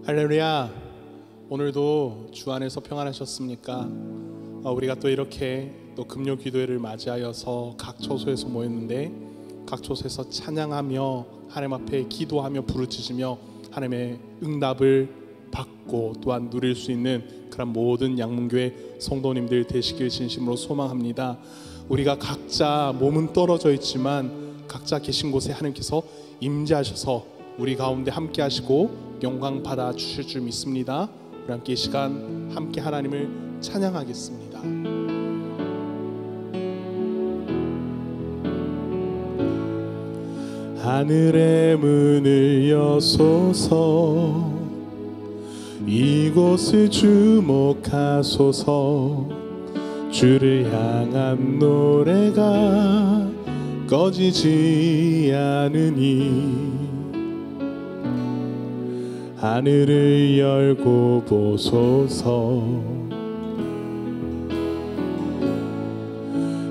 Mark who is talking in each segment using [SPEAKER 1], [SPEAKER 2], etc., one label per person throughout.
[SPEAKER 1] 할렐루야. 오늘도 주 안에서 평안하셨습니까? 우리가 또 이렇게 또 금요 기도회를 맞이하여서 각 처소에서 모였는데, 각 처소에서 찬양하며 하나님 앞에 기도하며 부르짖으며 하나님의 응답을 받고 또한 누릴 수 있는 그런 모든 양문교회 성도님들 되시길 진심으로 소망합니다. 우리가 각자 몸은 떨어져 있지만 각자 계신 곳에 하나님께서 임재하셔서 우리 가운데 함께 하시고 영광 받아 주실 줄 믿습니다. 우리 함께 이 시간 함께 하나님을 찬양하겠습니다. 하늘의 문을 여소서, 이곳을 주목하소서. 주를 향한 노래가 꺼지지 않으니 하늘을 열고 보소서.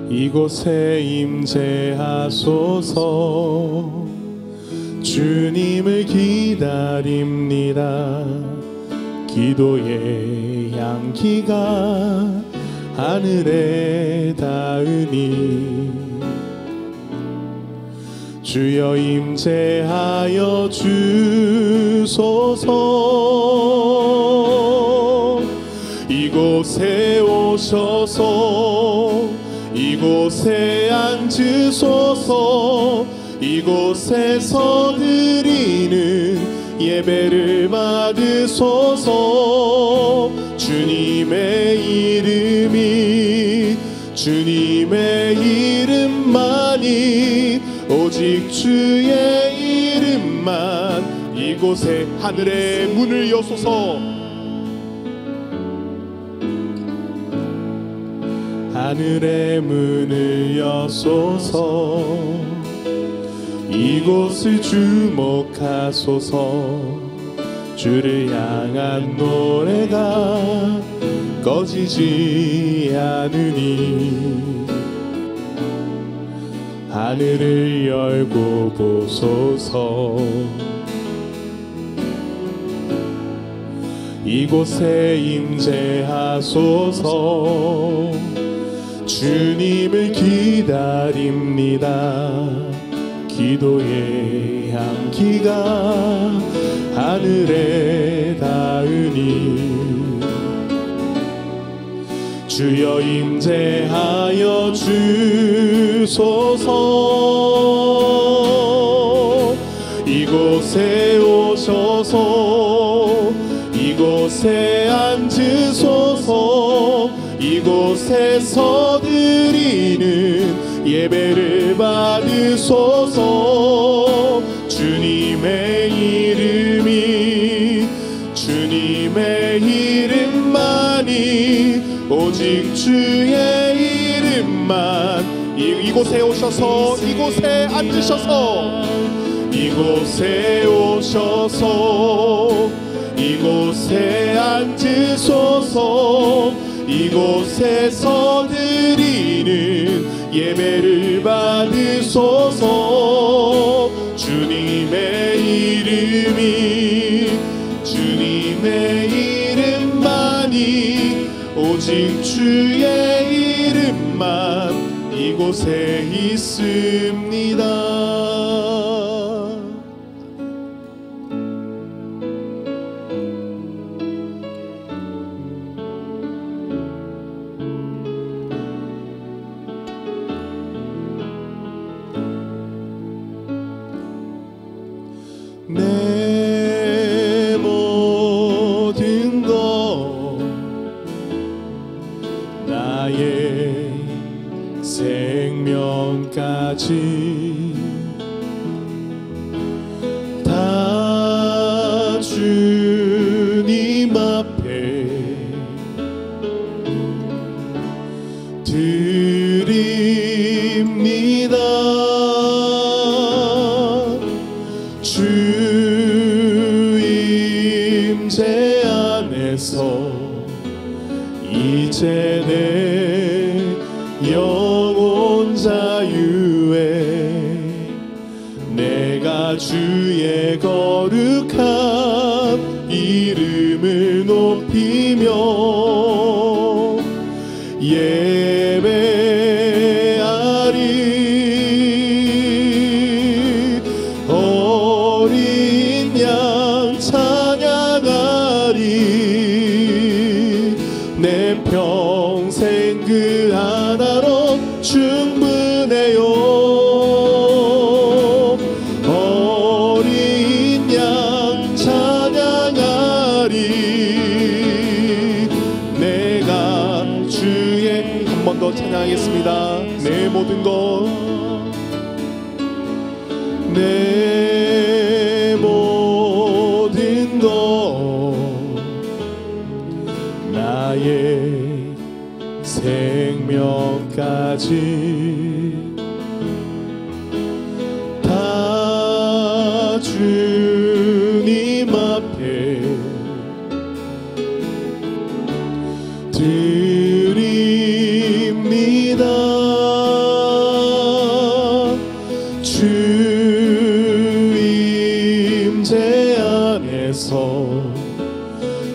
[SPEAKER 1] 이곳에 임재하소서. 주님을 기다립니다. 기도의 향기가 하늘에 닿으니 주여 임재하여 주소서. 이곳에 오셔서 이곳에 앉으소서. 이곳에서 드리는 예배를 받으소서. 주님의 이름이 주님의 이름만이 오직 주의 이름만. 이곳에 하늘의 문을 여소서. 하늘의 문을 여소서. 이곳을 주목하소서. 주를 향한 노래가 꺼지지 않으니 하늘을 열고 보소서. 이곳에 임재하소서. 주님을 기다립니다. 기도의 향기가 하늘에 닿으니 주여 임재하여 주소서. 이곳에 오셔서 이곳에 앉으소서. 이곳에서 드리는 예배를 받으소서. 주님의 이름이 주님의 이름만이 오직 주의 이름만. 이곳에 오셔서 이곳에 앉으셔서. 이곳에 오셔서 이곳에 앉으소서. 이곳에서 드리는 예배를 받으소서. 주님의 이름이 주님의 이름만이 오직 주의 이름만 이곳에 있습니다. 내 모든 것 나의 생명까지 다 주님 앞에 드립니다. 제 안에서 이제 내 영혼 자유에 내가 주의 거룩한 이름을 높이며 예배하리. 어린 양 찬양하리. 내 평생 그 하나로 충분해요. 어린 양 찬양하리. 내가 주의 한 번 더 찬양하겠습니다. 내 모든 것, 내 모든 것, 나의 생명까지 다 주님 앞에 드립니다. 주 임재 안에서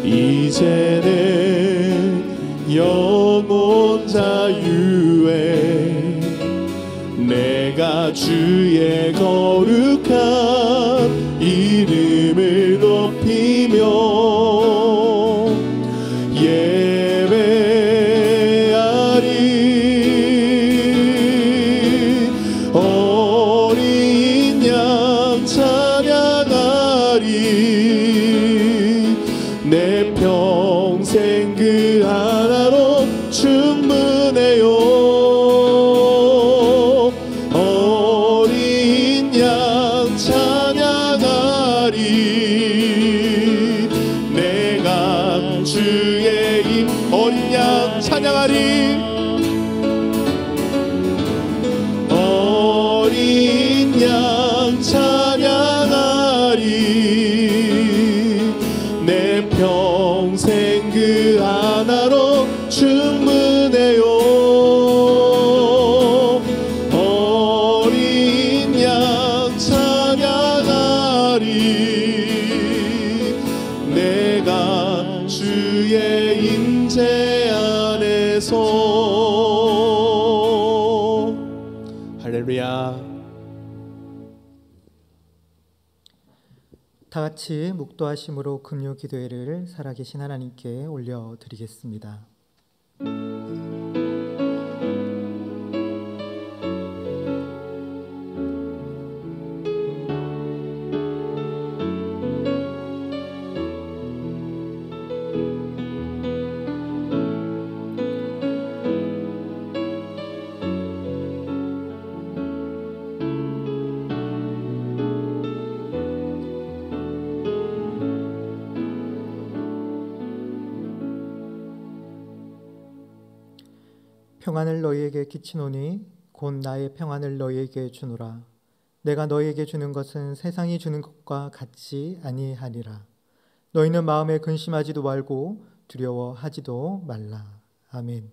[SPEAKER 1] 이제는 영원 자유에 내가 주의 거룩한 이름을 높이며 예배하리. 어린 양 찬양하리. 내 평생 그 하나로 충분해요. 어린 양 찬양하리. 내가 주의 임. 어린 양 찬양하리. 어린 양 찬양하리. 내 평생 그 하나로 충분해요. 어린 양 찬양하리. 내가 주의 임재 안에서. 할렐루야.
[SPEAKER 2] 다 같이 묵도하심으로 금요 기도회를 살아계신 하나님께 올려드리겠습니다. 평안을 너희에게 끼치노니 곧 나의 평안을 너희에게 주노라. 내가 너희에게 주는 것은 세상이 주는 것과 같지 아니하니라. 너희는 마음에 근심하지도 말고 두려워하지도 말라. 아멘.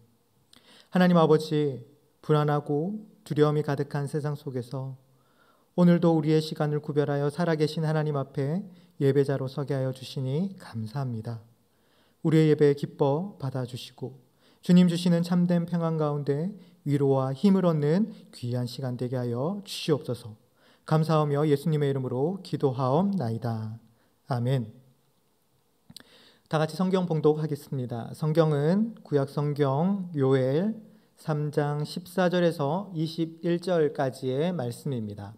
[SPEAKER 2] 하나님 아버지, 불안하고 두려움이 가득한 세상 속에서 오늘도 우리의 시간을 구별하여 살아계신 하나님 앞에 예배자로 서게 하여 주시니 감사합니다. 우리의 예배 기뻐 받아주시고 주님 주시는 참된 평안 가운데 위로와 힘을 얻는 귀한 시간 되게 하여 주시옵소서. 감사하며 예수님의 이름으로 기도하옵나이다. 아멘. 다 같이 성경 봉독하겠습니다. 성경은 구약 성경 요엘 3장 14절에서 21절까지의 말씀입니다.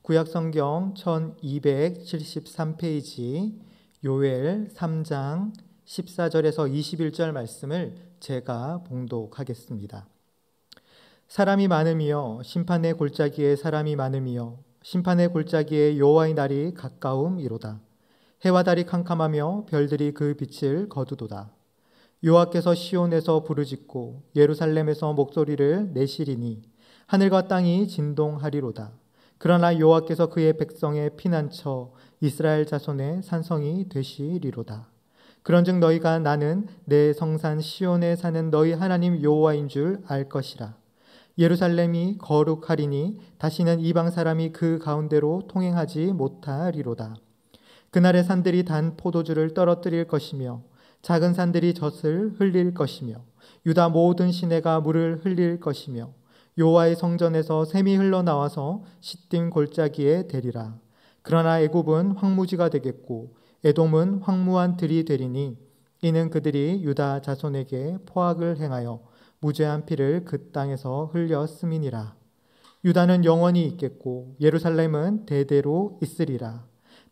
[SPEAKER 2] 구약 성경 1273페이지 요엘 3장 14절에서 21절 말씀을 제가 봉독하겠습니다. 사람이 많음이여 심판의 골짜기에 사람이 많음이여 심판의 골짜기에 여호와의 날이 가까움이로다. 해와 달이 캄캄하며 별들이 그 빛을 거두도다. 여호와께서 시온에서 부르짖고 예루살렘에서 목소리를 내시리니 하늘과 땅이 진동하리로다. 그러나 여호와께서 그의 백성의 피난처 이스라엘 자손의 산성이 되시리로다. 그런즉 너희가 나는 내 성산 시온에 사는 너희 하나님 여호와인 줄 알 것이라. 예루살렘이 거룩하리니 다시는 이방 사람이 그 가운데로 통행하지 못하리로다. 그날의 산들이 단 포도주를 떨어뜨릴 것이며 작은 산들이 젖을 흘릴 것이며 유다 모든 시내가 물을 흘릴 것이며 여호와의 성전에서 샘이 흘러나와서 시딤 골짜기에 대리라. 그러나 애굽은 황무지가 되겠고 에돔은 황무한 들이 되리니 이는 그들이 유다 자손에게 포악을 행하여 무죄한 피를 그 땅에서 흘렸음이니라. 유다는 영원히 있겠고 예루살렘은 대대로 있으리라.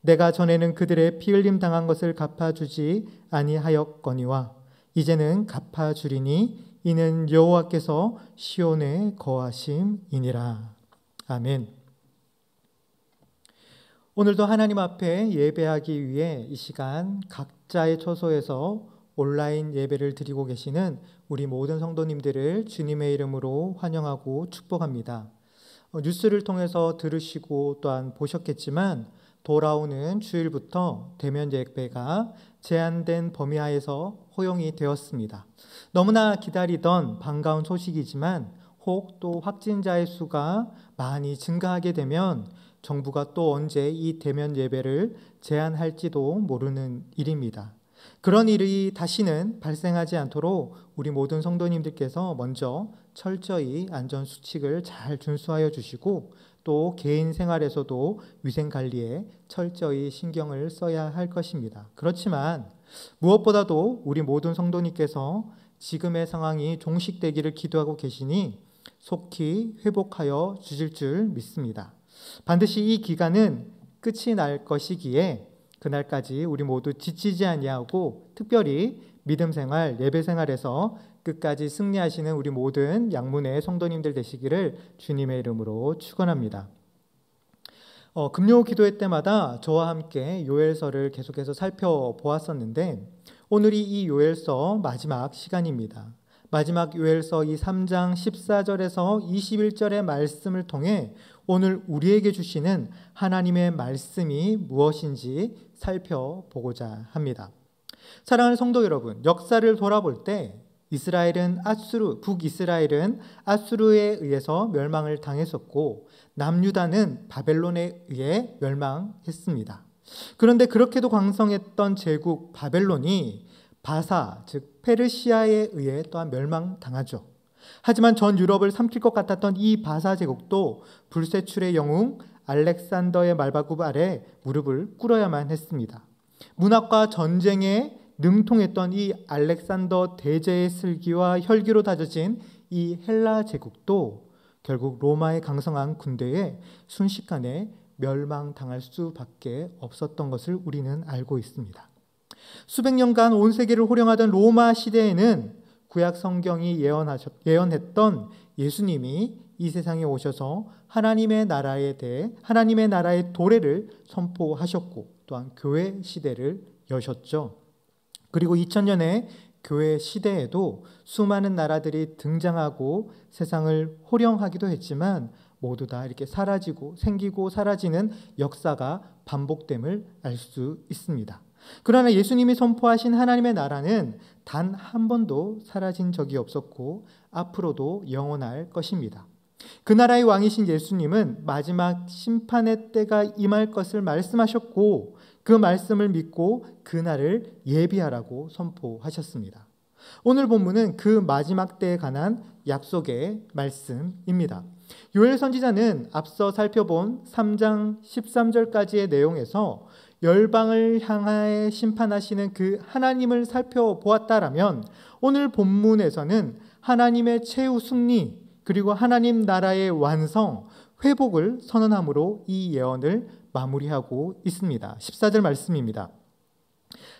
[SPEAKER 2] 내가 전에는 그들의 피 흘림 당한 것을 갚아주지 아니하였거니와 이제는 갚아주리니 이는 여호와께서 시온에 거하심이니라. 아멘. 오늘도 하나님 앞에 예배하기 위해 이 시간 각자의 처소에서 온라인 예배를 드리고 계시는 우리 모든 성도님들을 주님의 이름으로 환영하고 축복합니다. 뉴스를 통해서 들으시고 또한 보셨겠지만 돌아오는 주일부터 대면 예배가 제한된 범위 하에서 허용이 되었습니다. 너무나 기다리던 반가운 소식이지만 혹 또 확진자의 수가 많이 증가하게 되면 정부가 또 언제 이 대면 예배를 제한할지도 모르는 일입니다. 그런 일이 다시는 발생하지 않도록 우리 모든 성도님들께서 먼저 철저히 안전수칙을 잘 준수하여 주시고 또 개인 생활에서도 위생관리에 철저히 신경을 써야 할 것입니다. 그렇지만 무엇보다도 우리 모든 성도님께서 지금의 상황이 종식되기를 기도하고 계시니 속히 회복하여 주실 줄 믿습니다. 반드시 이 기간은 끝이 날 것이기에 그날까지 우리 모두 지치지 아니하고 특별히 믿음 생활, 예배 생활에서 끝까지 승리하시는 우리 모든 양문의 성도님들 되시기를 주님의 이름으로 축원합니다. 금요 기도회 때마다 저와 함께 요엘서를 계속해서 살펴보았었는데 오늘이 이 요엘서 마지막 시간입니다. 마지막 요엘서 이 3장 14절에서 21절의 말씀을 통해 오늘 우리에게 주시는 하나님의 말씀이 무엇인지 살펴보고자 합니다. 사랑하는 성도 여러분, 역사를 돌아볼 때 북이스라엘은 아수르에 의해서 멸망을 당했었고 남유다는 바벨론에 의해 멸망했습니다. 그런데 그렇게도 강성했던 제국 바벨론이 바사, 즉 페르시아에 의해 또한 멸망당하죠. 하지만 전 유럽을 삼킬 것 같았던 이 바사 제국도 불세출의 영웅 알렉산더의 말바굽 아래 무릎을 꿇어야만 했습니다. 문학과 전쟁에 능통했던 이 알렉산더 대제의 슬기와 혈기로 다져진 이 헬라 제국도 결국 로마의 강성한 군대에 순식간에 멸망당할 수밖에 없었던 것을 우리는 알고 있습니다. 수백 년간 온 세계를 호령하던 로마 시대에는 구약 성경이 예언했던 예수님이 이 세상에 오셔서 하나님의 나라에 대해 하나님의 나라의 도래를 선포하셨고 또한 교회 시대를 여셨죠. 그리고 2000년의 교회 시대에도 수많은 나라들이 등장하고 세상을 호령하기도 했지만 모두 다 이렇게 사라지고 생기고 사라지는 역사가 반복됨을 알 수 있습니다. 그러나 예수님이 선포하신 하나님의 나라는 단 한 번도 사라진 적이 없었고 앞으로도 영원할 것입니다. 그 나라의 왕이신 예수님은 마지막 심판의 때가 임할 것을 말씀하셨고 그 말씀을 믿고 그날을 예비하라고 선포하셨습니다. 오늘 본문은 그 마지막 때에 관한 약속의 말씀입니다. 요엘 선지자는 앞서 살펴본 3장 13절까지의 내용에서 열방을 향하여 심판하시는 그 하나님을 살펴보았다라면 오늘 본문에서는 하나님의 최후 승리 그리고 하나님 나라의 완성, 회복을 선언함으로 이 예언을 마무리하고 있습니다. 14절 말씀입니다.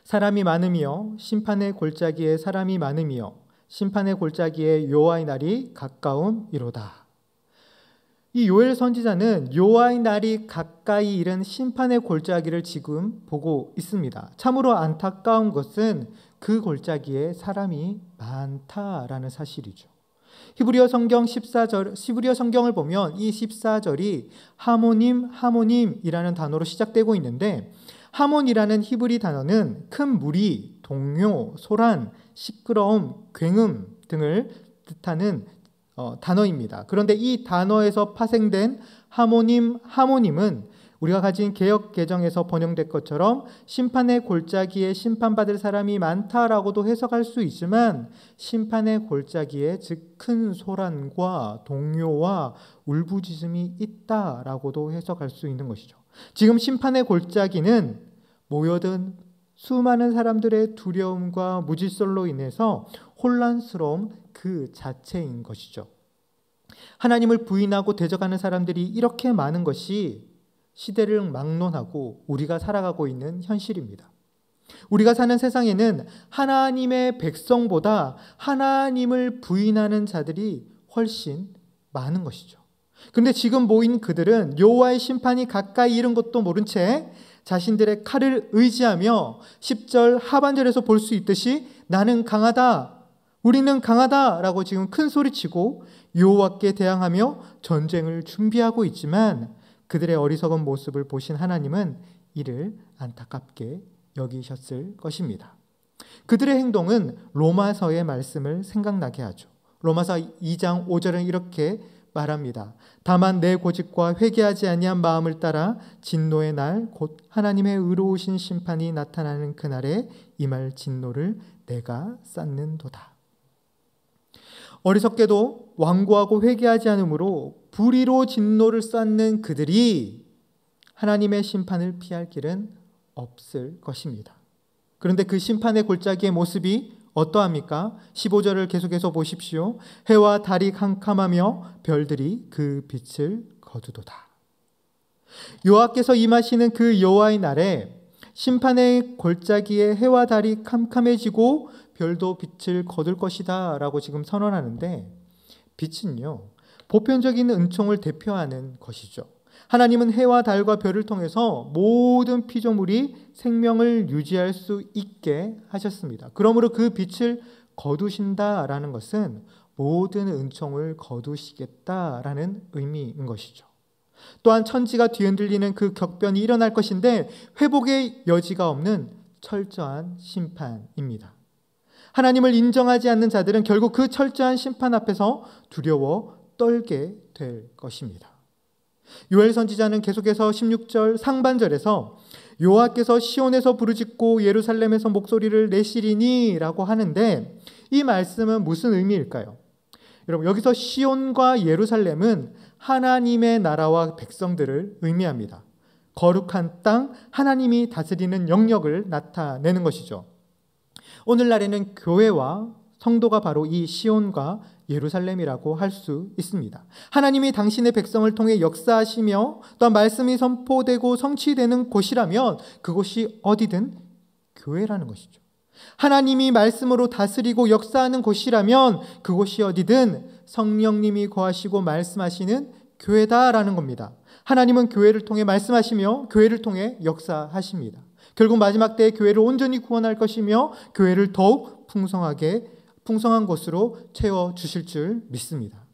[SPEAKER 2] 사람이 많으며 심판의 골짜기에 사람이 많으며 심판의 골짜기에 여호와의 날이 가까움이로다. 이 요엘 선지자는 여호와의 날이 가까이 이른 심판의 골짜기를 지금 보고 있습니다. 참으로 안타까운 것은 그 골짜기에 사람이 많다라는 사실이죠. 히브리어 성경을 보면 이 14절이 하모님이라는 단어로 시작되고 있는데 하몬이라는 히브리 단어는 큰 무리, 동요, 소란, 시끄러움, 굉음 등을 뜻하는 단어입니다. 그런데 이 단어에서 파생된 하모님은 우리가 가진 개역 개정에서 번역된 것처럼 심판의 골짜기에 심판받을 사람이 많다라고도 해석할 수 있지만 심판의 골짜기에 즉 큰 소란과 동요와 울부짖음이 있다라고도 해석할 수 있는 것이죠. 지금 심판의 골짜기는 모여든 수많은 사람들의 두려움과 무질서로 인해서 혼란스러움 그 자체인 것이죠. 하나님을 부인하고 대적하는 사람들이 이렇게 많은 것이 시대를 막론하고 우리가 살아가고 있는 현실입니다. 우리가 사는 세상에는 하나님의 백성보다 하나님을 부인하는 자들이 훨씬 많은 것이죠. 그런데 지금 모인 그들은 여호와의 심판이 가까이 이른 것도 모른 채 자신들의 칼을 의지하며 10절 하반절에서 볼 수 있듯이 나는 강하다, 우리는 강하다라고 지금 큰 소리치고 여호와께 대항하며 전쟁을 준비하고 있지만 그들의 어리석은 모습을 보신 하나님은 이를 안타깝게 여기셨을 것입니다. 그들의 행동은 로마서의 말씀을 생각나게 하죠. 로마서 2장 5절은 이렇게 말합니다. 다만 내 고집과 회개하지 아니한 마음을 따라 진노의 날 곧 하나님의 의로우신 심판이 나타나는 그날에 임할 진노를 내가 쌓는도다. 어리석게도 완고하고 회개하지 않으므로 불의로 진노를 쌓는 그들이 하나님의 심판을 피할 길은 없을 것입니다. 그런데 그 심판의 골짜기의 모습이 어떠합니까? 15절을 계속해서 보십시오. 해와 달이 캄캄하며 별들이 그 빛을 거두도다. 여호와께서 임하시는 그 여호와의 날에 심판의 골짜기에 해와 달이 캄캄해지고 별도 빛을 거둘 것이다 라고 지금 선언하는데, 빛은요 보편적인 은총을 대표하는 것이죠. 하나님은 해와 달과 별을 통해서 모든 피조물이 생명을 유지할 수 있게 하셨습니다. 그러므로 그 빛을 거두신다라는 것은 모든 은총을 거두시겠다라는 의미인 것이죠. 또한 천지가 뒤흔들리는 그 격변이 일어날 것인데 회복의 여지가 없는 철저한 심판입니다. 하나님을 인정하지 않는 자들은 결국 그 철저한 심판 앞에서 두려워 떨게 될 것입니다. 요엘 선지자는 계속해서 16절 상반절에서 여호와께서 시온에서 부르짖고 예루살렘에서 목소리를 내시리니 라고 하는데, 이 말씀은 무슨 의미일까요? 여러분, 여기서 시온과 예루살렘은 하나님의 나라와 백성들을 의미합니다. 거룩한 땅, 하나님이 다스리는 영역을 나타내는 것이죠. 오늘날에는 교회와 성도가 바로 이 시온과 예루살렘이라고 할 수 있습니다. 하나님이 당신의 백성을 통해 역사하시며 또한 말씀이 선포되고 성취되는 곳이라면 그곳이 어디든 교회라는 것이죠. 하나님이 말씀으로 다스리고 역사하는 곳이라면 그곳이 어디든 성령님이 거하시고 말씀하시는 교회다라는 겁니다. 하나님은 교회를 통해 말씀하시며 교회를 통해 역사하십니다. 결국 마지막 때에 교회를 온전히 구원할 것이며 교회를 더욱 풍성한 것으로 채워주실 줄 믿습니다.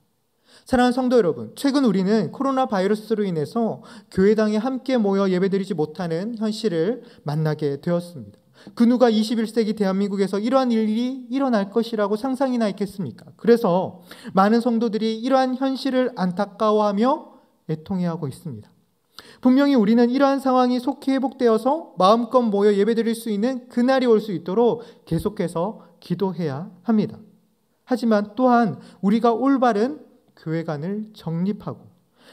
[SPEAKER 2] 사랑하는 성도 여러분, 최근 우리는 코로나 바이러스로 인해서 교회당에 함께 모여 예배드리지 못하는 현실을 만나게 되었습니다. 그 누가 21세기 대한민국에서 이러한 일이 일어날 것이라고 상상이나 있겠습니까? 그래서 많은 성도들이 이러한 현실을 안타까워하며 애통해하고 있습니다. 분명히 우리는 이러한 상황이 속히 회복되어서 마음껏 모여 예배드릴 수 있는 그날이 올 수 있도록 계속해서 기도해야 합니다. 하지만 또한 우리가 올바른 교회관을 정립하고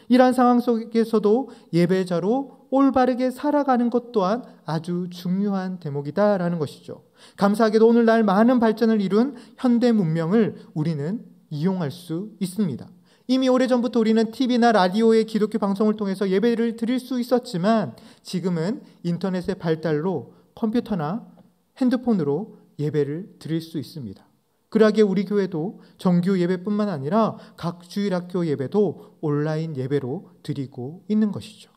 [SPEAKER 2] 이러한 상황 속에서도 예배자로 올바르게 살아가는 것 또한 아주 중요한 대목이다라는 것이죠. 감사하게도 오늘날 많은 발전을 이룬 현대 문명을 우리는 이용할 수 있습니다. 이미 오래전부터 우리는 TV나 라디오의 기독교 방송을 통해서 예배를 드릴 수 있었지만 지금은 인터넷의 발달로 컴퓨터나 핸드폰으로 예배를 드릴 수 있습니다. 그러하기에 우리 교회도 정규 예배뿐만 아니라 각 주일학교 예배도 온라인 예배로 드리고 있는 것이죠.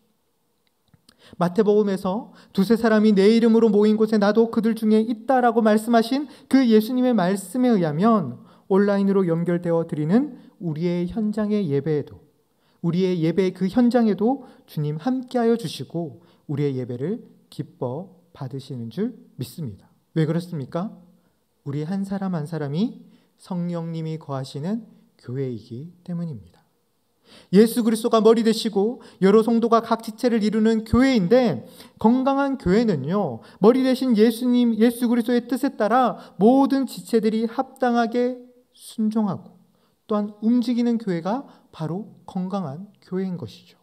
[SPEAKER 2] 마태복음에서 두세 사람이 내 이름으로 모인 곳에 나도 그들 중에 있다라고 말씀하신 그 예수님의 말씀에 의하면 온라인으로 연결되어 드리는 우리의 현장의 예배에도, 우리의 예배의 그 현장에도 주님 함께하여 주시고 우리의 예배를 기뻐 받으시는 줄 믿습니다. 왜 그렇습니까? 우리 한 사람 한 사람이 성령님이 거하시는 교회이기 때문입니다. 예수 그리스도가 머리 되시고 여러 성도가 각 지체를 이루는 교회인데, 건강한 교회는요, 머리 되신 예수님, 예수 그리스도의 뜻에 따라 모든 지체들이 합당하게 순종하고 또한 움직이는 교회가 바로 건강한 교회인 것이죠.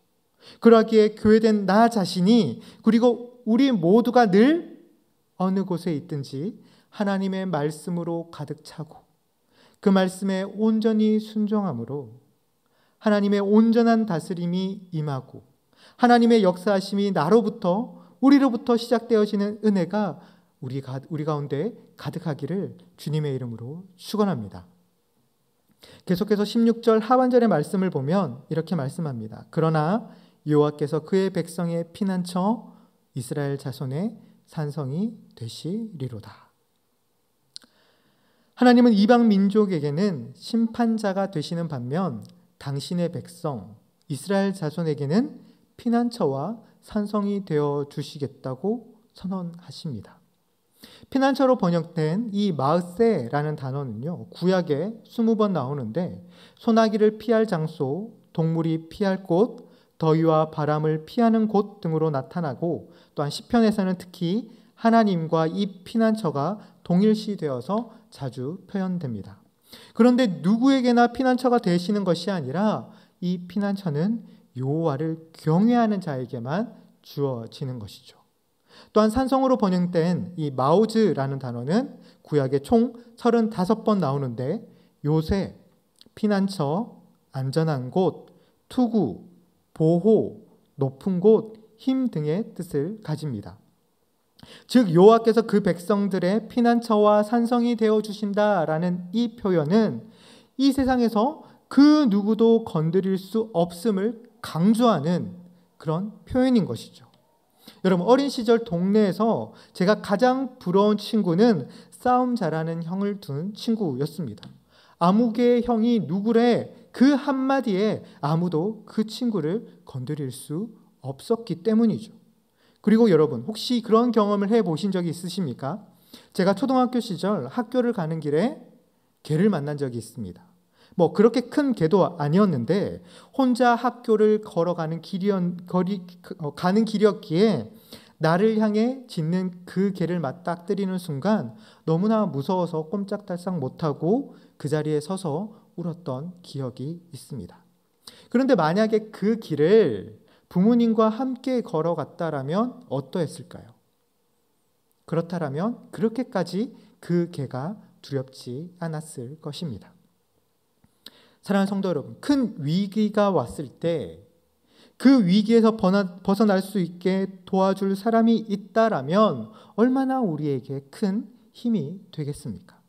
[SPEAKER 2] 그러기에 교회된 나 자신이, 그리고 우리 모두가 늘 어느 곳에 있든지 하나님의 말씀으로 가득 차고 그 말씀에 온전히 순종함으로 하나님의 온전한 다스림이 임하고 하나님의 역사하심이 우리로부터 시작되어지는 은혜가 우리 가운데 가득하기를 주님의 이름으로 축원합니다. 계속해서 16절 하반절의 말씀을 보면 이렇게 말씀합니다. 그러나 여호와께서 그의 백성의 피난처 이스라엘 자손의 산성이 되시리로다. 하나님은 이방 민족에게는 심판자가 되시는 반면 당신의 백성 이스라엘 자손에게는 피난처와 산성이 되어 주시겠다고 선언하십니다. 피난처로 번역된 이 마으세라는 단어는요, 구약에 20번 나오는데 소나기를 피할 장소, 동물이 피할 곳, 더위와 바람을 피하는 곳 등으로 나타나고, 또한 시편에서는 특히 하나님과 이 피난처가 동일시되어서 자주 표현됩니다. 그런데 누구에게나 피난처가 되시는 것이 아니라 이 피난처는 여호와를 경외하는 자에게만 주어지는 것이죠. 또한 산성으로 번역된 이 마오즈라는 단어는 구약에 총 35번 나오는데 요새, 피난처, 안전한 곳, 투구, 보호, 높은 곳, 힘 등의 뜻을 가집니다. 즉 여호와께서 그 백성들의 피난처와 산성이 되어 주신다라는 이 표현은 이 세상에서 그 누구도 건드릴 수 없음을 강조하는 그런 표현인 것이죠. 여러분, 어린 시절 동네에서 제가 가장 부러운 친구는 싸움 잘하는 형을 둔 친구였습니다. 아무개의 형이 누구래 그 한마디에 아무도 그 친구를 건드릴 수 없었기 때문이죠. 그리고 여러분, 혹시 그런 경험을 해보신 적이 있으십니까? 제가 초등학교 시절 학교를 가는 길에 개를 만난 적이 있습니다. 그렇게 큰 개도 아니었는데 혼자 학교를 걸어가는 가는 길이었기에 나를 향해 짖는 그 개를 맞닥뜨리는 순간 너무나 무서워서 꼼짝달싹 못하고 그 자리에 서서 울었던 기억이 있습니다. 그런데 만약에 그 길을 부모님과 함께 걸어갔다라면 어떠했을까요? 그렇다라면 그렇게까지 그 개가 두렵지 않았을 것입니다. 사랑하는 성도 여러분, 큰 위기가 왔을 때 그 위기에서 벗어날 수 있게 도와줄 사람이 있다라면 얼마나 우리에게 큰 힘이 되겠습니까?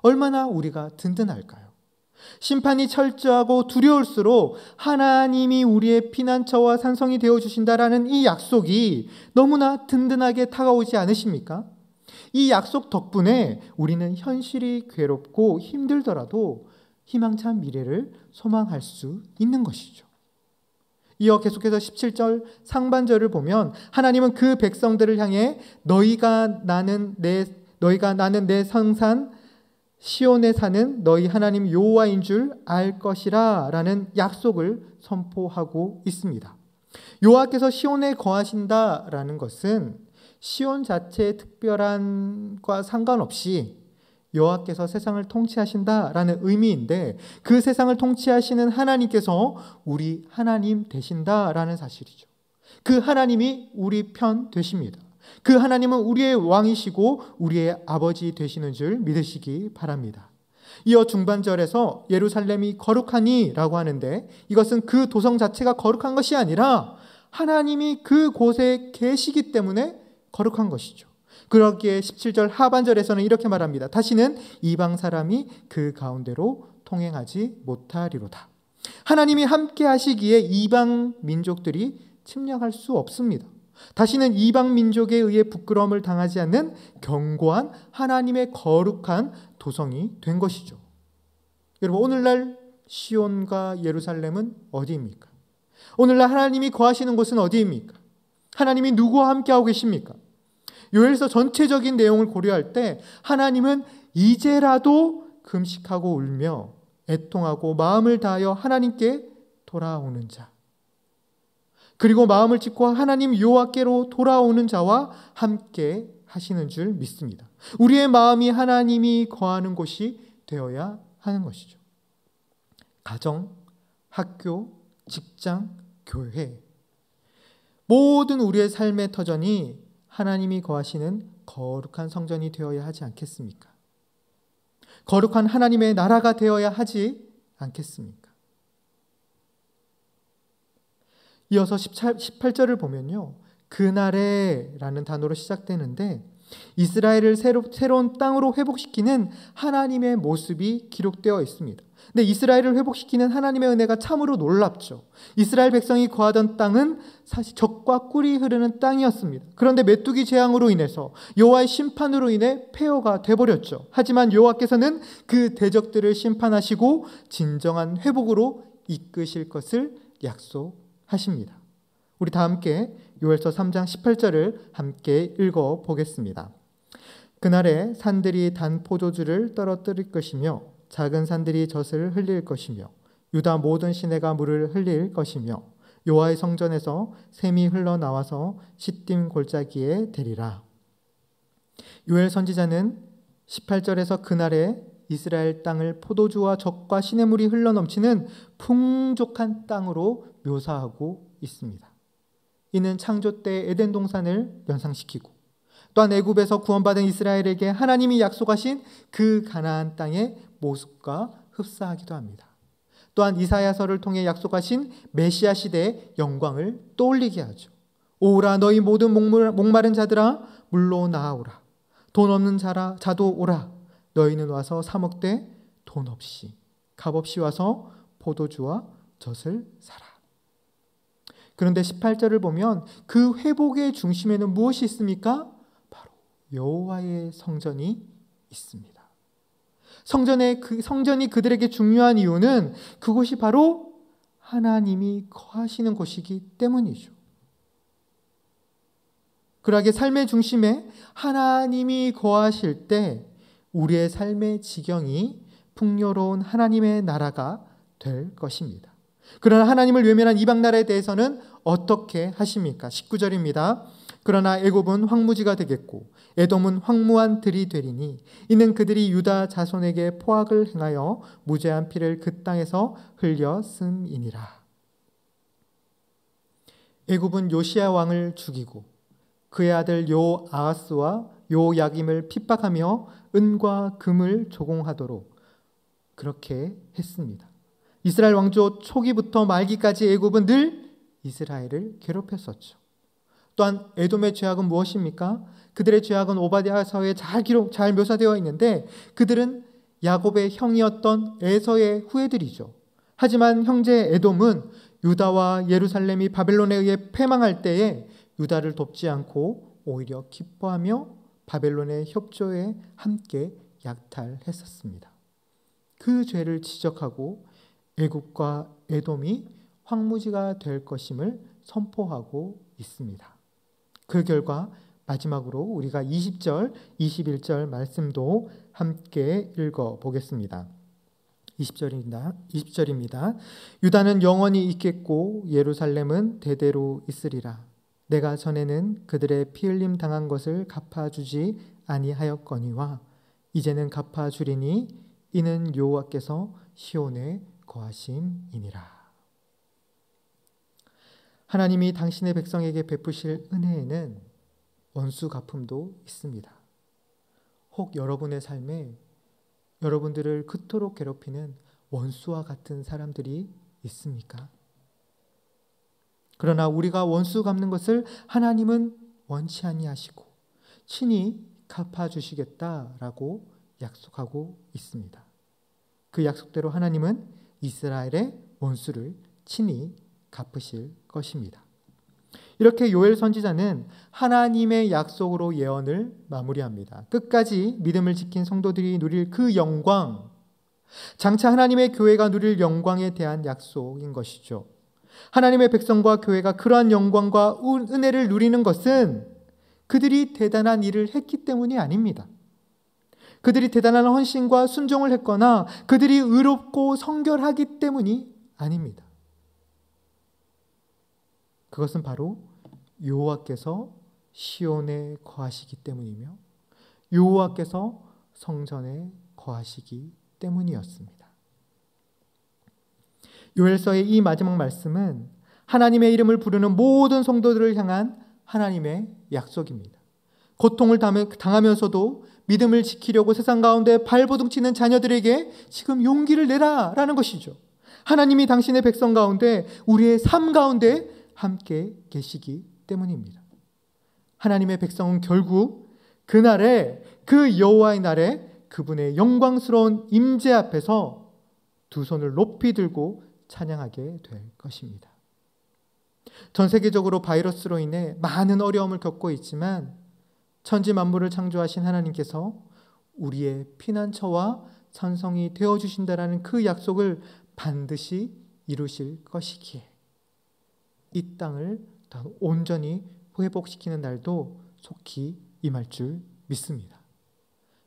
[SPEAKER 2] 얼마나 우리가 든든할까요? 심판이 철저하고 두려울수록 하나님이 우리의 피난처와 산성이 되어주신다라는 이 약속이 너무나 든든하게 다가오지 않으십니까? 이 약속 덕분에 우리는 현실이 괴롭고 힘들더라도 희망찬 미래를 소망할 수 있는 것이죠. 이어 계속해서 17절 상반절을 보면 하나님은 그 백성들을 향해 너희가 나는 내 성산 시온에 사는 너희 하나님 여호와인 줄 알 것이라 라는 약속을 선포하고 있습니다. 여호와께서 시온에 거하신다라는 것은 시온 자체의 특별함과 상관없이 여호와께서 세상을 통치하신다라는 의미인데, 그 세상을 통치하시는 하나님께서 우리 하나님 되신다라는 사실이죠. 그 하나님이 우리 편 되십니다. 그 하나님은 우리의 왕이시고 우리의 아버지 되시는 줄 믿으시기 바랍니다. 이어 중반절에서 예루살렘이 거룩하니 라고 하는데, 이것은 그 도성 자체가 거룩한 것이 아니라 하나님이 그곳에 계시기 때문에 거룩한 것이죠. 그러기에 17절 하반절에서는 이렇게 말합니다. 다시는 이방 사람이 그 가운데로 통행하지 못하리로다. 하나님이 함께 하시기에 이방 민족들이 침략할 수 없습니다. 다시는 이방 민족에 의해 부끄러움을 당하지 않는 견고한 하나님의 거룩한 도성이 된 것이죠. 여러분, 오늘날 시온과 예루살렘은 어디입니까? 오늘날 하나님이 거하시는 곳은 어디입니까? 하나님이 누구와 함께하고 계십니까? 요엘서 전체적인 내용을 고려할 때 하나님은 이제라도 금식하고 울며 애통하고 마음을 다하여 하나님께 돌아오는 자, 그리고 마음을 찢고 하나님 여호와께로 돌아오는 자와 함께 하시는 줄 믿습니다. 우리의 마음이 하나님이 거하는 곳이 되어야 하는 것이죠. 가정, 학교, 직장, 교회, 모든 우리의 삶의 터전이 하나님이 거하시는 거룩한 성전이 되어야 하지 않겠습니까? 거룩한 하나님의 나라가 되어야 하지 않겠습니까? 이어서 18절을 보면요, 그날에 라는 단어로 시작되는데 이스라엘을 새로운 땅으로 회복시키는 하나님의 모습이 기록되어 있습니다. 근데 이스라엘을 회복시키는 하나님의 은혜가 참으로 놀랍죠. 이스라엘 백성이 거하던 땅은 사실 젖과 꿀이 흐르는 땅이었습니다. 그런데 메뚜기 재앙으로 인해서 여호와의 심판으로 인해 폐허가 돼버렸죠. 하지만 여호와께서는 그 대적들을 심판하시고 진정한 회복으로 이끄실 것을 약속하십니다. 우리 다 함께 요엘서 3장 18절을 함께 읽어보겠습니다. 그날에 산들이 단 포도주를 떨어뜨릴 것이며 작은 산들이 젖을 흘릴 것이며 유다 모든 시내가 물을 흘릴 것이며 여호와의 성전에서 샘이 흘러나와서 시딤 골짜기에 대리라. 요엘 선지자는 18절에서 그날에 이스라엘 땅을 포도주와 젖과 시냇물이 흘러넘치는 풍족한 땅으로 묘사하고 있습니다. 이는 창조 때 에덴 동산을 연상시키고 또한 애굽에서 구원받은 이스라엘에게 하나님이 약속하신 그 가나안 땅의 모습과 흡사하기도 합니다. 또한 이사야서를 통해 약속하신 메시아 시대의 영광을 떠올리게 하죠. 오라 너희 모든 목마른 자들아 물로 나아오라. 돈 없는 자도 오라. 너희는 와서 사 먹되 돈 없이 값없이 와서 포도주와 젖을 사라. 그런데 18절을 보면 그 회복의 중심에는 무엇이 있습니까? 바로 여호와의 성전이 있습니다. 성전이 그들에게 중요한 이유는 그곳이 바로 하나님이 거하시는 곳이기 때문이죠. 그러하게 삶의 중심에 하나님이 거하실 때 우리의 삶의 지경이 풍요로운 하나님의 나라가 될 것입니다. 그러나 하나님을 외면한 이방 나라에 대해서는 어떻게 하십니까? 19절입니다. 그러나 애굽은 황무지가 되겠고 에돔은 황무한 들이 되리니 이는 그들이 유다 자손에게 포악을 행하여 무죄한 피를 그 땅에서 흘렸음이니라. 애굽은 요시야 왕을 죽이고 그의 아들 요아하스와 요야김을 핍박하며 은과 금을 조공하도록 그렇게 했습니다. 이스라엘 왕조 초기부터 말기까지 애굽은 늘 이스라엘을 괴롭혔었죠. 또한 에돔의 죄악은 무엇입니까? 그들의 죄악은 오바댜서에 잘 묘사되어 있는데 그들은 야곱의 형이었던 에서의 후예들이죠. 하지만 형제 에돔은 유다와 예루살렘이 바벨론에 의해 패망할 때에 유다를 돕지 않고 오히려 기뻐하며 바벨론의 협조에 함께 약탈했었습니다. 그 죄를 지적하고 애굽과 에돔이 황무지가 될 것임을 선포하고 있습니다. 그 결과 마지막으로 우리가 20절, 21절 말씀도 함께 읽어보겠습니다. 20절입니다. 유다는 영원히 있겠고 예루살렘은 대대로 있으리라. 내가 전에는 그들의 피 흘림 당한 것을 갚아주지 아니하였거니와 이제는 갚아주리니 이는 여호와께서 시온에 거하심이니라. 하나님이 당신의 백성에게 베푸실 은혜에는 원수 갚음도 있습니다. 혹 여러분의 삶에 여러분들을 그토록 괴롭히는 원수와 같은 사람들이 있습니까? 그러나 우리가 원수 갚는 것을 하나님은 원치 아니하시고 친히 갚아주시겠다라고 약속하고 있습니다. 그 약속대로 하나님은 이스라엘의 원수를 친히 갚으실 것입니다. 이렇게 요엘 선지자는 하나님의 약속으로 예언을 마무리합니다. 끝까지 믿음을 지킨 성도들이 누릴 그 영광, 장차 하나님의 교회가 누릴 영광에 대한 약속인 것이죠. 하나님의 백성과 교회가 그러한 영광과 은혜를 누리는 것은 그들이 대단한 일을 했기 때문이 아닙니다. 그들이 대단한 헌신과 순종을 했거나 그들이 의롭고 성결하기 때문이 아닙니다. 그것은 바로 여호와께서 시온에 거하시기 때문이며 여호와께서 성전에 거하시기 때문이었습니다. 요엘서의 이 마지막 말씀은 하나님의 이름을 부르는 모든 성도들을 향한 하나님의 약속입니다. 고통을 당하면서도 믿음을 지키려고 세상 가운데 발버둥치는 자녀들에게 지금 용기를 내라 라는 것이죠. 하나님이 당신의 백성 가운데, 우리의 삶 가운데 함께 계시기 때문입니다. 하나님의 백성은 결국 그날에, 그 여호와의 날에 그분의 영광스러운 임재 앞에서 두 손을 높이 들고 찬양하게 될 것입니다. 전 세계적으로 바이러스로 인해 많은 어려움을 겪고 있지만 천지 만물을 창조하신 하나님께서 우리의 피난처와 산성이 되어주신다라는 그 약속을 반드시 이루실 것이기에 이 땅을 더 온전히 회복시키는 날도 속히 임할 줄 믿습니다.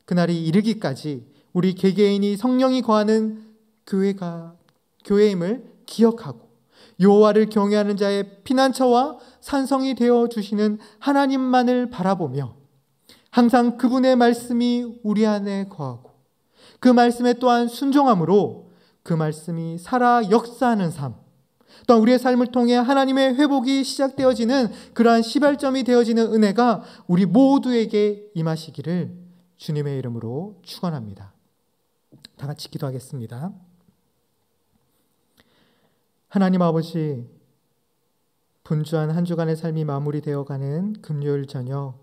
[SPEAKER 2] 그날이 이르기까지 우리 개개인이 성령이 거하는 교회임을 기억하고 여호와를 경외하는 자의 피난처와 산성이 되어주시는 하나님만을 바라보며 항상 그분의 말씀이 우리 안에 거하고 그 말씀에 또한 순종함으로 그 말씀이 살아 역사하는 삶, 또한 우리의 삶을 통해 하나님의 회복이 시작되어지는 그러한 시발점이 되어지는 은혜가 우리 모두에게 임하시기를 주님의 이름으로 축원합니다. 다 같이 기도하겠습니다. 하나님 아버지, 분주한 한 주간의 삶이 마무리되어가는 금요일 저녁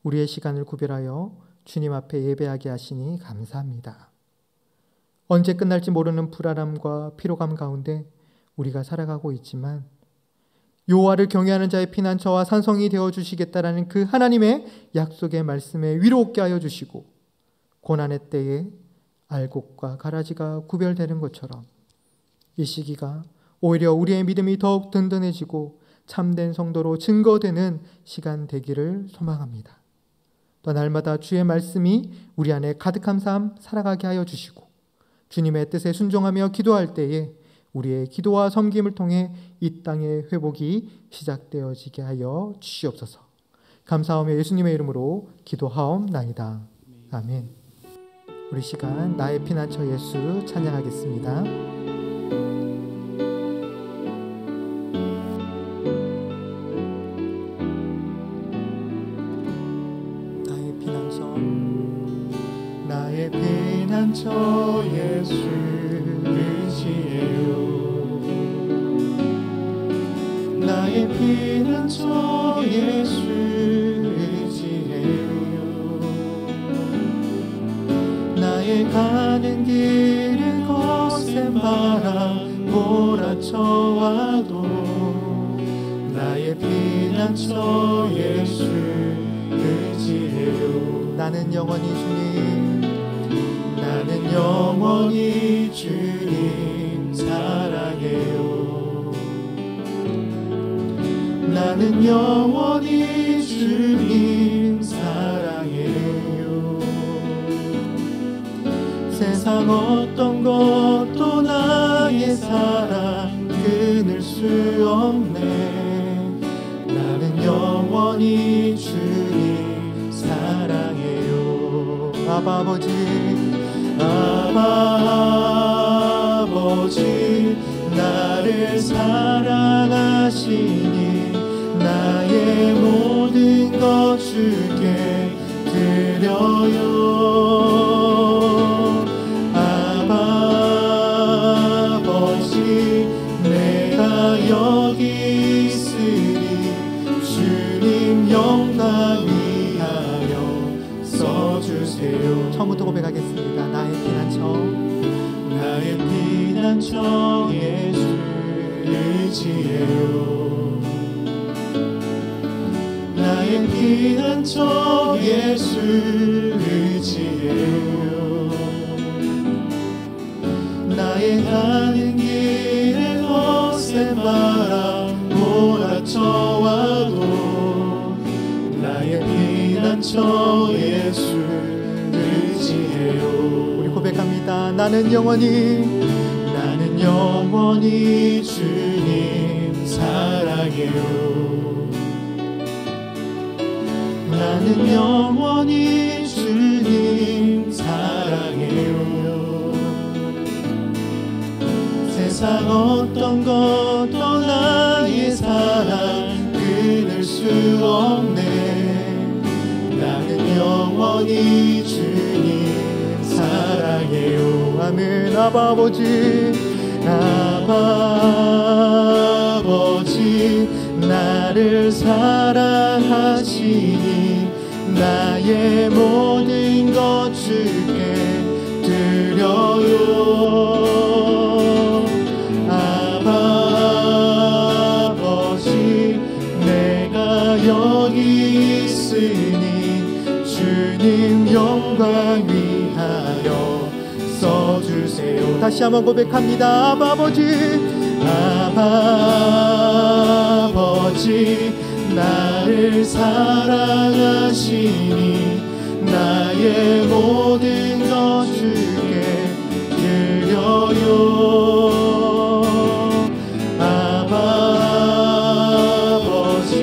[SPEAKER 2] 우리의 시간을 구별하여 주님 앞에 예배하게 하시니 감사합니다. 언제 끝날지 모르는 불안함과 피로감 가운데 우리가 살아가고 있지만 여호와를 경외하는 자의 피난처와 산성이 되어주시겠다라는 그 하나님의 약속의 말씀에 위로롭게 하여 주시고 고난의 때에 알곡과 가라지가 구별되는 것처럼 이 시기가 오히려 우리의 믿음이 더욱 든든해지고 참된 성도로 증거되는 시간 되기를 소망합니다. 또 날마다 주의 말씀이 우리 안에 가득한 삶 살아가게 하여 주시고 주님의 뜻에 순종하며 기도할 때에 우리의 기도와 섬김을 통해 이 땅의 회복이 시작되어지게 하여 주시옵소서. 감사하며 예수님의 이름으로 기도하옵나이다. 아멘. 우리 시간 나의 피난처 예수 찬양하겠습니다. 나의 피난처 예수 의지해요. 나의 피난처 예수 의지해요. 나의 가는 길을 거센 바람 몰아쳐와도 나의 피난처 예수 의지해요. 나는 영원히 주님, 나는 영원히 주님 사랑해요. 나는 영원히 주님 사랑해요. 세상 어떤 것도 나의 사랑 끊을 수 없네. 나는 영원히 주님 사랑해요. 아바 아버지, 아바 아버지, 나를 사랑하시니 나의 모든 것 주께 드려요. 아바 아버지, 내가 여기 있으니 주님 영광 위하여 써주세요. 처음부터 고백하겠습니다. 나의 피난처 예수 의지해요. 나의 피난처 예수 의지해요. 나의 가는 길에 거센 바람 몰아쳐와도 나의 피난처 예수 의지해요. 우리 고백합니다. 나는 영원히 주님 사랑해. 사랑해요. 나는 영원히 주님 사랑해요. 세상 어떤 것도 나의 사랑 끊을 수 없네. 나는 영원히 주님 사랑해요. 아멘. 아바 아버지, 아바 아버지, 나를 사랑하시니 나의 모든 것 주께 드려요. 아바 아버지, 내가 여기 있으니 주님 영광 위하여 써주세요. 다시 한번 고백합니다. 아바 아버지, 아바 아버지, 나를 사랑하시니 나의 모든 것 주께 드려요. 아바 아버지,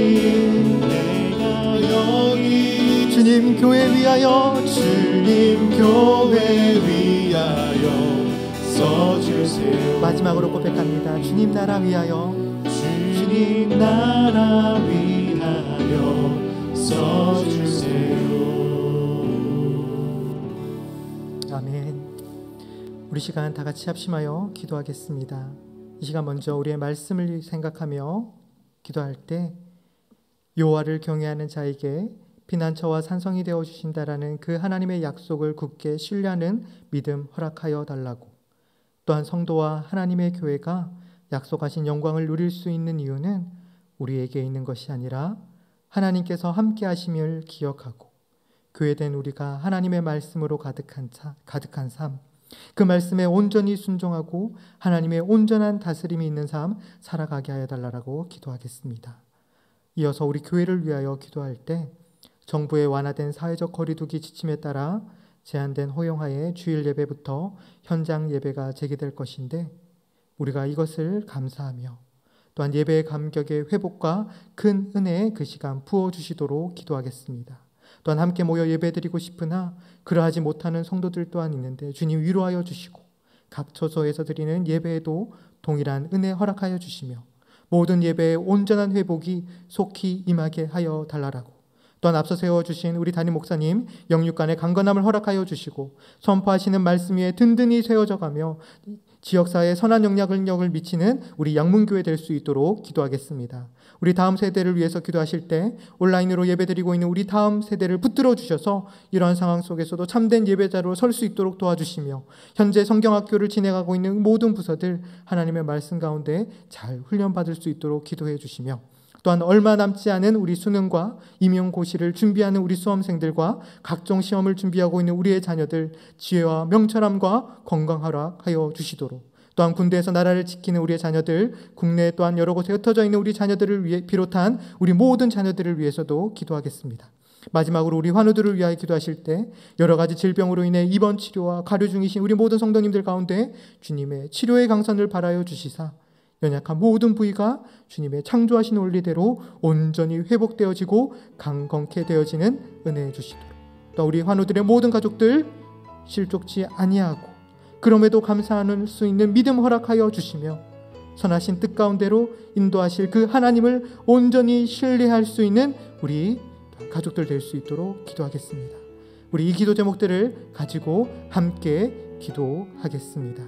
[SPEAKER 2] 내가 여기 주님 교회 위하여, 주님 교회 위하여 써주세요. 마지막으로 고백합니다. 주님 나라 위하여, 주님 나라 위하여 써주세요. 아멘. 우리 시간 다 같이 합심하여 기도하겠습니다. 이 시간 먼저 우리의 말씀을 생각하며 기도할 때 여호와를 경외하는 자에게 피난처와 산성이 되어 주신다라는 그 하나님의 약속을 굳게 신뢰하는 믿음 허락하여 달라고, 또한 성도와 하나님의 교회가 약속하신 영광을 누릴 수 있는 이유는 우리에게 있는 것이 아니라 하나님께서 함께 하심을 기억하고 교회된 우리가 하나님의 말씀으로 가득한 삶, 그 말씀에 온전히 순종하고 하나님의 온전한 다스림이 있는 삶 살아가게 하여 달라고 기도하겠습니다. 이어서 우리 교회를 위하여 기도할 때 정부의 완화된 사회적 거리두기 지침에 따라 제한된 허용하에 주일 예배부터 현장 예배가 재개될 것인데, 우리가 이것을 감사하며 또한 예배의 감격의 회복과 큰 은혜의 그 시간 부어주시도록 기도하겠습니다. 또한 함께 모여 예배드리고 싶으나 그러하지 못하는 성도들 또한 있는데 주님 위로하여 주시고 각 처소에서 드리는 예배에도 동일한 은혜 허락하여 주시며 모든 예배의 온전한 회복이 속히 임하게 하여 달라라고, 또한 앞서 세워주신 우리 담임 목사님 영육간의 강건함을 허락하여 주시고 선포하시는 말씀 위에 든든히 세워져가며 지역사회에 선한 영향력을 미치는 우리 양문교회 될 수 있도록 기도하겠습니다. 우리 다음 세대를 위해서 기도하실 때 온라인으로 예배드리고 있는 우리 다음 세대를 붙들어 주셔서 이러한 상황 속에서도 참된 예배자로 설 수 있도록 도와주시며 현재 성경학교를 진행하고 있는 모든 부서들 하나님의 말씀 가운데 잘 훈련받을 수 있도록 기도해 주시며, 또한 얼마 남지 않은 우리 수능과 임용고시를 준비하는 우리 수험생들과 각종 시험을 준비하고 있는 우리의 자녀들 지혜와 명철함과 건강 허락하여 주시도록, 또한 군대에서 나라를 지키는 우리의 자녀들, 국내 또한 여러 곳에 흩어져 있는 우리 자녀들을 비롯한 우리 모든 자녀들을 위해서도 기도하겠습니다. 마지막으로 우리 환우들을 위하여 기도하실 때 여러 가지 질병으로 인해 입원 치료와 가려 중이신 우리 모든 성도님들 가운데 주님의 치료의 강선을 바라여 주시사 연약한 모든 부위가 주님의 창조하신 원리대로 온전히 회복되어지고 강건케 되어지는 은혜해 주시도록, 또 우리 환우들의 모든 가족들 실족지 아니하고 그럼에도 감사하는 수 있는 믿음 허락하여 주시며 선하신 뜻 가운데로 인도하실 그 하나님을 온전히 신뢰할 수 있는 우리 가족들 될 수 있도록 기도하겠습니다. 우리 이 기도 제목들을 가지고 함께 기도하겠습니다.